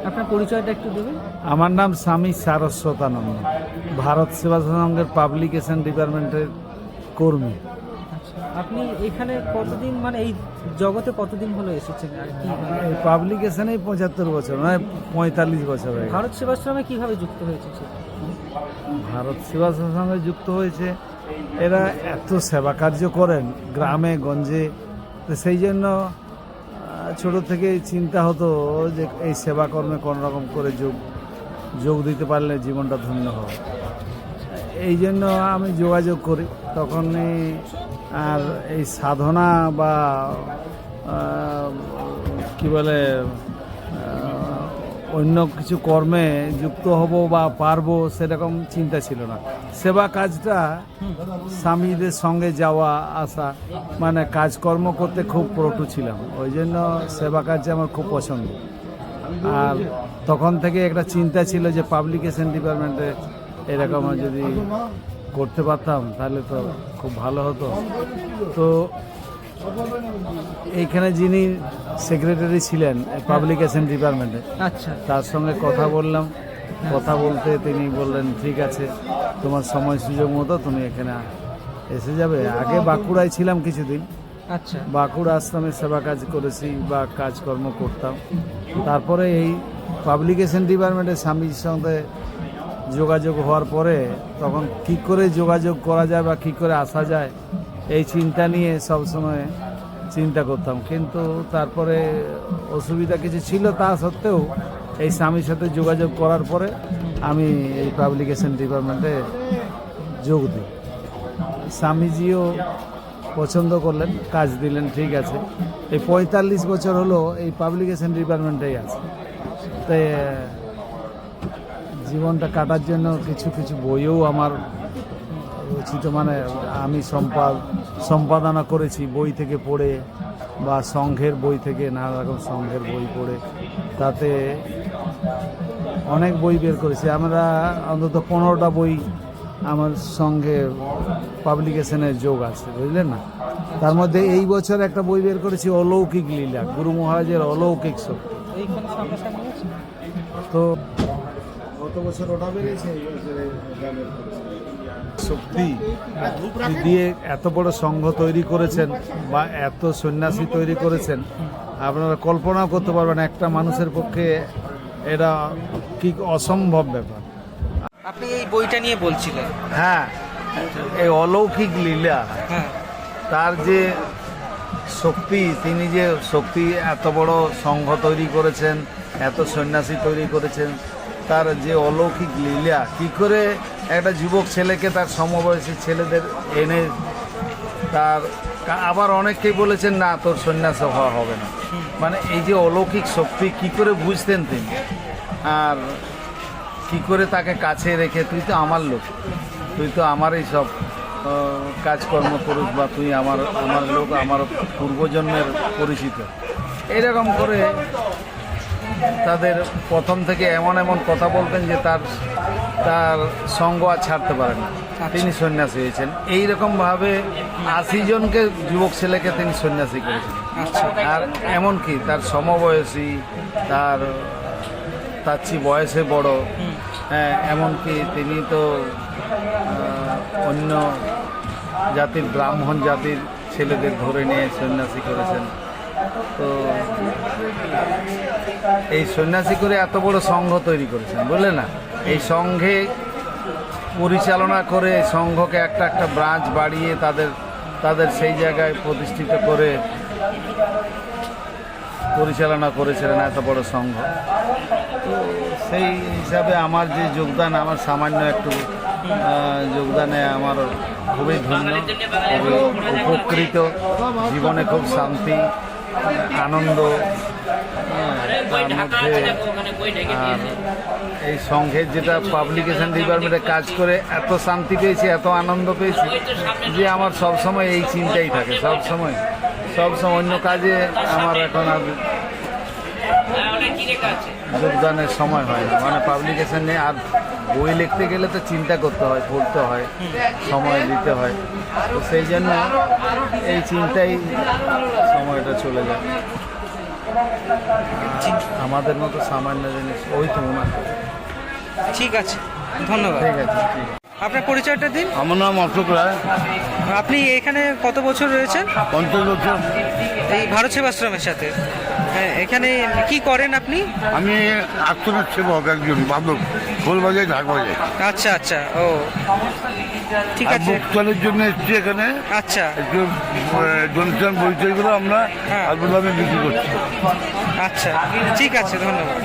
আপনার পরিচয়টা একটু দেবেন। আমার নাম স্বামী সারস্বতানন্দ, ভারত সেবা সংঘের পাবলিকেশন ডিপার্টমেন্টের কর্মী। আচ্ছা, আপনি এখানে কতদিন, মানে এই জগতে কতদিন হলো এসেছেন আর কি? এই পাবলিকেশনেই 75 বছর, মানে 45 বছর হয়ে গেছে। ভারত সেবাশ্রমে কিভাবে যুক্ত হয়েছে সেটা? ভারত সেবা সঙ্গে যুক্ত হয়েছে, এরা এত সেবা কার্য করেন গ্রামে গঞ্জে, তো সেই জন্য ছোট থেকে চিন্তা হতো যে এই সেবা কর্মে কোনো রকম করে যোগ দিতে পারলে জীবনটা ধন্য হবে। এই জন্য আমি যোগাযোগ করি। তখন আর এই সাধনা বা কি বলে অন্য কিছু কর্মে যুক্ত হব বা পারবো সেরকম চিন্তা ছিল না। সেবা কাজটা স্বামীদের সঙ্গে যাওয়া আসা, মানে কাজকর্ম করতে খুব পটু ছিলাম, ওই জন্য সেবা কাজে আমার খুব পছন্দ। আর তখন থেকে একটা চিন্তা ছিল যে পাবলিকেশন ডিপার্টমেন্টে এরকম যদি করতে পারতাম তাহলে তো খুব ভালো হতো। তো এইখানে যিনি সেক্রেটারি ছিলেন পাবলিকেশন ডিপার্টমেন্টে, আচ্ছা, তার সঙ্গে কথা বললাম। কথা বলতে তিনি বললেন, ঠিক আছে, তোমার সময় সুযোগ মতো তুমি এখানে এসে যাবে। আগে বাঁকুড়ায় ছিলাম কিছুদিন, আচ্ছা, বাঁকুড়া আশ্রমে সেবা কাজ করেছি বা কাজকর্ম করতাম। তারপরে এই পাবলিকেশন ডিপার্টমেন্টের স্বামীর সঙ্গে যোগাযোগ হওয়ার পরে তখন কী করে যোগাযোগ করা যায় বা কী করে আসা যায় এই চিন্তা নিয়ে সবসময় চিন্তা করতাম। কিন্তু তারপরে অসুবিধা কিছু ছিল, তা সত্ত্বেও এই স্বামীর সাথে যোগাযোগ করার পরে আমি এই পাবলিকেশন ডিপার্টমেন্টে যোগ দিই। স্বামীজিও পছন্দ করলেন, কাজ দিলেন, ঠিক আছে। এই 45 বছর হলো এই পাবলিকেশন ডিপার্টমেন্টেই আছে। তাই জীবনটা কাটার জন্য কিছু কিছু বইও আমার রচিত, মানে আমি সম্পাদনা করেছি বই থেকে পড়ে বা সংঘের বই থেকে, নানা রকম সংঘের বই পড়ে তাতে অনেক বই বের করেছি আমরা। অন্তত 15টা বই আমার সঙ্গে পাবলিকেশনের যোগ আছে, বুঝলেন না। তার মধ্যে এই বছর একটা বই বের করেছি, অলৌকিক লীলা, গুরু মহারাজের অলৌকিক শক্তি। এইখানে সামনাসামনি আছে। তো গত বছর ওটা বেরিয়েছে, এই বছরে শক্তি দিয়ে এত বড় সংঘ তৈরি করেছেন বা এত সন্ন্যাসী তৈরি করেছেন, আপনারা কল্পনাও করতে পারবেন। একটা মানুষের পক্ষে এটা কি অসম্ভব ব্যাপার। আপনি এই বইটা নিয়ে বলছিলেন। হ্যাঁ, এই অলৌকিক লীলা, হ্যাঁ, তার যে শক্তি, তিনি যে শক্তি এত বড় সংঘ তৈরি করেছেন, এত সন্ন্যাসী তৈরি করেছেন, তার যে অলৌকিক লীলা, কি করে একটা যুবক ছেলেকে তার সমবয়সী ছেলেদের এনে তার, আবার অনেকেই বলেছেন না তোর সন্ন্যাস হওয়া হবে না, মানে এই যে অলৌকিক শক্তি কি করে বুঝতেন তিনি, আর কি করে তাকে কাছে রেখে, তুই তো আমার লোক, তুই তো আমারই সব কাজকর্ম করিস, বা তুই আমার লোক, আমার পূর্বজন্মের পরিচিত, এরকম করে তাদের প্রথম থেকে এমন কথা বলতেন যে তার সঙ্গ আর ছাড়তে পারেন না। তিনি সন্ন্যাসী হয়েছেন এইরকমভাবে 80 জনকে, যুবক ছেলেকে তিনি সন্ন্যাসী করেছেন। আর এমনকি তার সমবয়সী, তার চেয়ে বয়সে বড়, হ্যাঁ, এমনকি তিনি তো অন্য জাতির, ব্রাহ্মণ জাতির ছেলেদের ধরে নিয়ে সন্ন্যাসী করেছেন। তো এই সন্ন্যাসী করে এত বড় সংঘ তৈরি করেছেন, বুঝলেন না। এই সংঘে পরিচালনা করে সংঘকে একটা ব্রাঞ্চ বাড়িয়ে তাদের সেই জায়গায় প্রতিষ্ঠিত করে পরিচালনা করেছিলেন এত বড় সংঘ। তো সেই হিসাবে আমার যে যোগদান, আমার সামান্য একটু যোগদানে আমার খুবই ধন্য, খুবই উপকৃত, জীবনে খুব শান্তি, আনন্দ, তার মধ্যে আর এই সংঘের যেটা পাবলিকেশন ডিপার্টমেন্টে কাজ করে এত শান্তি পেয়েছি, এত আনন্দ পেয়েছি যে আমার সবসময় এই চিন্তাই থাকে, সবসময় অন্য কাজে আমার এখন আর যোগদানের সময় হয় না, মানে পাবলিকেশন নিয়ে। আর বই লিখতে গেলে তো চিন্তা করতে হয়, পড়তে হয়, সময় দিতে হয়, তো সেই জন্য এই চিন্তাই সময়টা চলে যায়। আমাদের মতো সামান্য জিনিস ওই তো ওনার। ঠিক আছে, ধন্যবাদ। ঠিক আছে, ঠিক আছে। আপনার পরিচয়টা দিন। আমার নাম অশোক রায়, আপনি এখানে কত বছর রয়েছেন? 50 বছর। এই ভারত সেবাশ্রমের সাথে? হ্যাঁ, এখানে কি করেন আপনি? আমি আত্মনাথ সেবক একজন, বাদক, খোল বাজাই, ঢাক বাজাই। আচ্ছা আচ্ছা, ও ঠিক আর আছে। বুকস্টলের জন্য এসেছি এখানে, আচ্ছা একটু ডোনেশন পরিচয়গুলো আমরা হ্যাঁ। অল্প দামে বিক্রি করছি। আচ্ছা, ঠিক আছে, ধন্যবাদ।